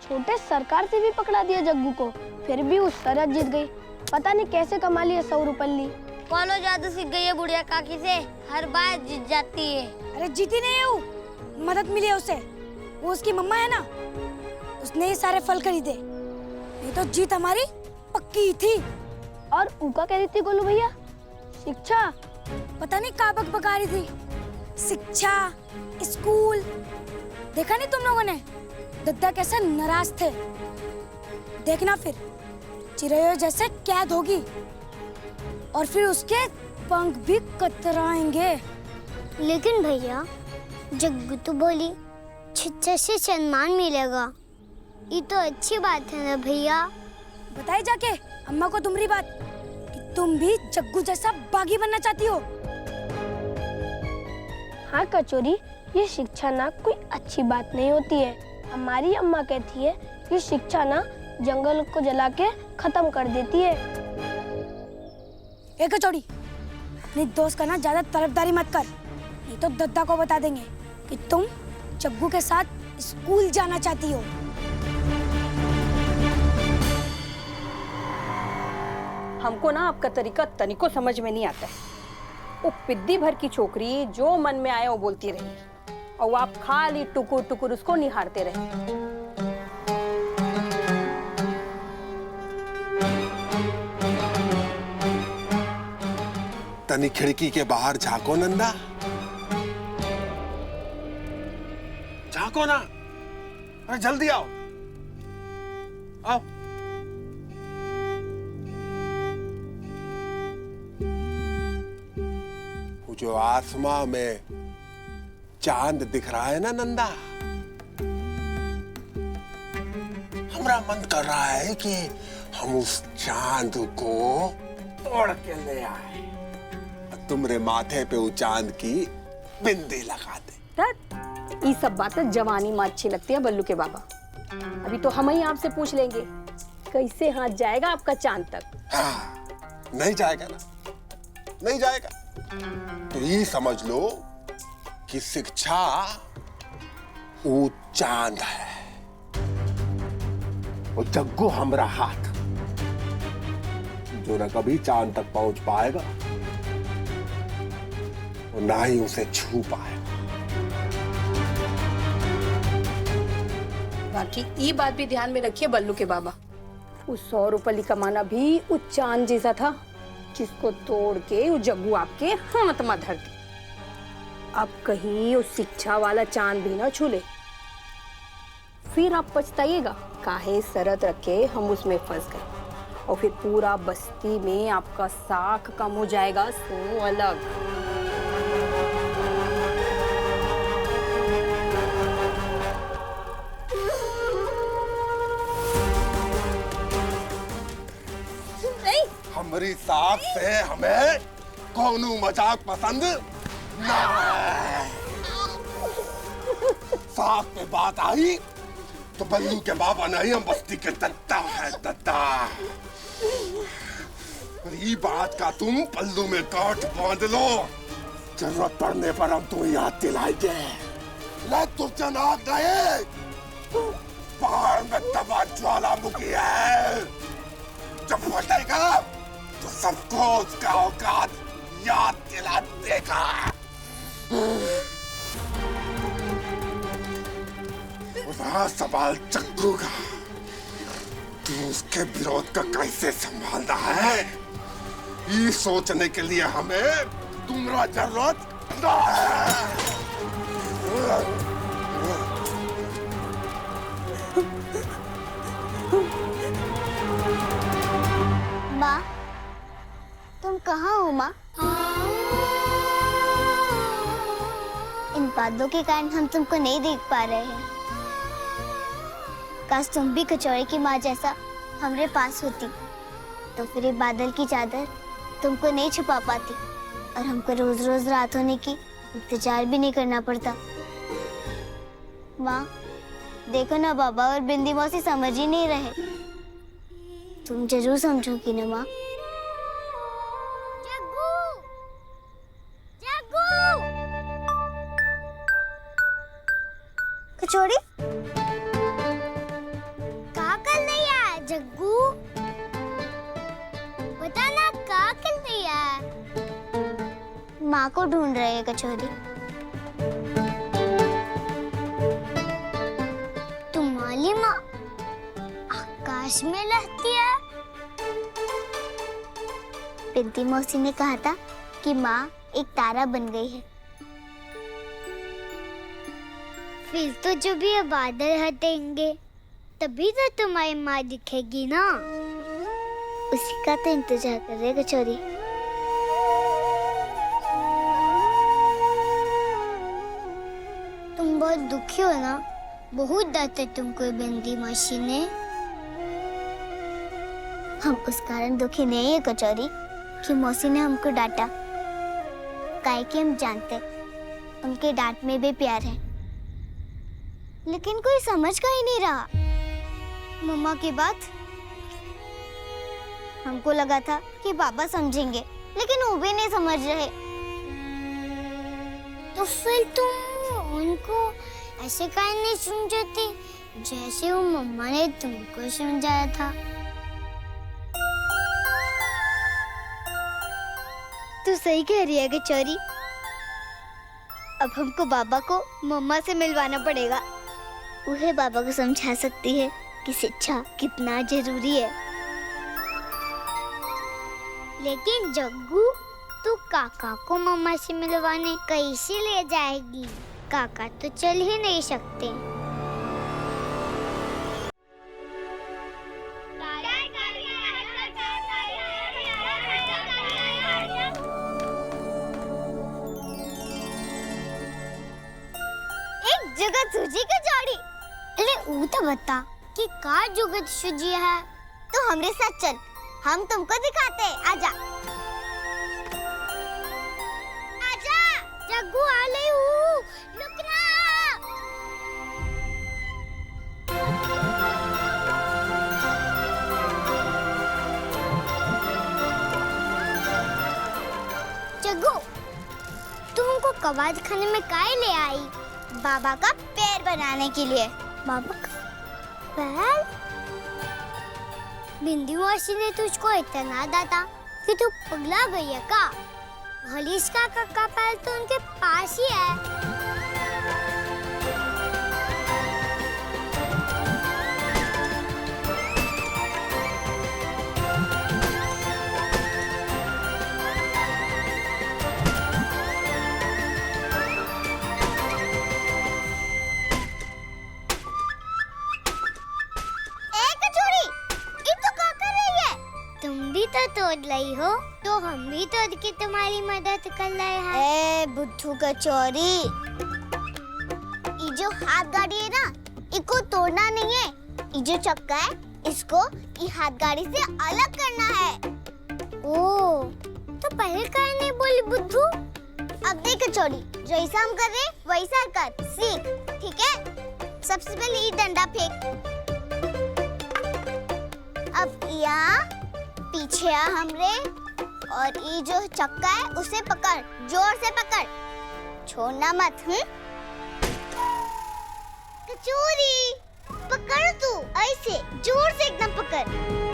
छोटे सरकार से भी पकड़ा दिया जग्गू को, फिर भी उस शरत जीत गई। पता नहीं कैसे कमा लिए 100 रुपल्ली। कौनो जादू सीख गई है बुढ़िया काकी से, हर बार जीत जाती है। अरे जीती नहीं है वो, मदद मिली है उसे। वो उसकी मम्मा है ना, उसने ही सारे फल खरीदे, नहीं तो जीत हमारी पक्की थी। और ऊका कह रही थी गोलू भैया, शिक्षा पता नहीं कहाँ बकबका रही थी। शिक्षा, स्कूल, देखा नहीं तुम लोगों ने दद्दा कैसे नाराज थे। देखना फिर चिड़ैयों जैसे कैद होगी और फिर उसके पंख भी कतराएंगे। लेकिन भैया जग्गू तो बोली शिक्षा से सम्मान मिलेगा, ये तो अच्छी बात है ना भैया। बताई जाके अम्मा को तुम्हारी बात कि तुम भी जग्गू जैसा बागी बनना चाहती हो। हाँ कचोरी, ये शिक्षा ना कोई अच्छी बात नहीं होती है। हमारी अम्मा कहती है कि शिक्षा ना जंगल को जला के खत्म कर देती है। एक कचौड़ी, अपनी दोस्त का ना ज्यादा तरफदारी मत कर, नहीं तो दद्दा को बता देंगे कि तुम जग्गू के साथ स्कूल जाना चाहती हो। हमको ना आपका तरीका तनिको समझ में नहीं आता है। वो पिद्दी भर की छोकरी जो मन में आए वो बोलती रही और आप खाली टुकुर टुकुर उसको निहारते रहे। तनी खिड़की के बाहर झांको नंदा, झांको ना। अरे जल्दी आओ, आओ। वो जो आसमां में चांद दिख रहा है ना नंदा, हमारा मन कर रहा है कि हम उस चांद को तोड़ के ले आए, तुम्हारे माथे पे वो चांद की बिंदी लगा दे। ये सब बातें जवानी में अच्छी लगती है बल्लू के बाबा। अभी तो हम ही आपसे पूछ लेंगे कैसे हाथ जाएगा आपका चांद तक। हाँ, नहीं जाएगा ना, नहीं जाएगा। तो ये समझ लो कि शिक्षा वो चांद है, वो जग्गू हमरा हाथ, जो न कभी चांद तक पहुंच पाएगा और ना ही उसे छू पाएगा। बाकी ये बात भी ध्यान में रखिए बल्लू के बाबा, उस 100 रुपये कमाना भी उस चांद जैसा था जिसको तोड़ के वो जग्गू आपके हाथ में धर दी। अब कहीं उस शिक्षा वाला चांद भी ना छू ले, फिर आप पछताइएगा काहे शरत रखे हम उसमें फंस गए, और फिर पूरा बस्ती में आपका साख कम हो जाएगा सो अलग। हमारी साख से हमें कौनो मजाक पसंद ना है। साख पे बात आई तो बल्लू के बाबा नहीं, हम बस्ती के दद्दा है, दद्दा। और ये बात का तुम पल्लू में गांठ बांध लो, जरूरत पड़ने पर हम तुम्हें याद दिलाएंगे। ले तुझे नाक गए, पहाड़ में दबा ज्वालामुखी है, जब फटेगा तो सबको उसका औकात याद दिला देगा। रहा सवाल जग्गू का, तो उसके विरोध का कैसे संभालना है, ये सोचने के लिए हमें तुम्हारा जरूरत ना है। माँ, तुम कहाँ हो माँ? इन बादलों के कारण हम तुमको नहीं देख पा रहे हैं। काश तुम भी कचौड़ी की माँ जैसा हमारे पास होती, तो फिर ये बादल की चादर तुमको नहीं छुपा पाती और हमको रोज रोज रात होने की इंतजार भी नहीं करना पड़ता। माँ, देखो ना बाबा और बिंदी मौसी समझ ही नहीं रहे। तुम जरूर समझोगी ना माँ? जग्गू! जग्गू! कचौड़ी? कर रही है जग्गू? बता ना क्या कर रही है? माँ को ढूंढ रही है कचौरी। तुम्हारी माँ आकाश में रहती है? पिंती मौसी ने कहा था कि माँ एक तारा बन गई है। फिर तो जो भी ये बादल हटेंगे तभी तो तुम्हारी माँ दिखेगी ना। उसी का तो इंतजार कर रहे कचौरी। तुम बहुत दुखी हो ना? बहुत डांटे तुमको बिंदी मौसी ने। हम उस कारण दुखी नहीं है कचौरी कि मौसी ने हमको डांटा, काहे कि हम जानते उनके डांट में भी प्यार है। लेकिन कोई समझ का ही नहीं रहा मम्मा की बात। हमको लगा था कि पापा समझेंगे, लेकिन वो भी नहीं समझ रहे। तो फिर तुम उनको ऐसे काहे नहीं समझाती जैसे वो मम्मा ने तुमको समझाया था? तू सही कह रही है कचौरी। अब हमको बाबा को मम्मा से मिलवाना पड़ेगा। वह बाबा को समझा सकती है कि शिक्षा कितना जरूरी है। लेकिन जग्गू, तू काका को मम्मा से मिलवाने कैसे ले जाएगी? काका तो चल ही नहीं सकते। एक जगत सूजी का जोड़ी। अरे वो तो बता कि का जुगत सूजी है। तो हमरे साथ चल, हम तुमको दिखाते हैं। आजा आजा जग्गू, आ रही हूँ, रुकना। जग्गू, तुमको कबाड़ खाने में काहे ले आई? बाबा का पैर बनाने के लिए। बाबा का पैर? बिंदी मौसी ने तुझको इतना डांटा कि तू पगला गई है का? हलीस का पैर तो उनके पास ही है। तो तोड़ लाई हो, तो हम भी तोड़ के तुम्हारी मदद कर रहे हैं। ए बुद्धू कचौरी, ये जो हाथ गाड़ी है ना, इसको तोड़ना नहीं है। ये जो चक्का है, इसको ये हाथ गाड़ी से अलग करना है। ओ, तो पहले काहे नहीं बोली बुद्धू? अब देख कचौरी, जैसा हम कर रहे वैसा कर, सीख, ठीक है? सबसे पहले ये डंडा फेंक। अब यहाँ पीछे आ हमरे, और ये जो चक्का है उसे पकड़, जोर से पकड़, छोड़ना मत। कचौरी, पकड़ तू, ऐसे जोर से एकदम पकड़।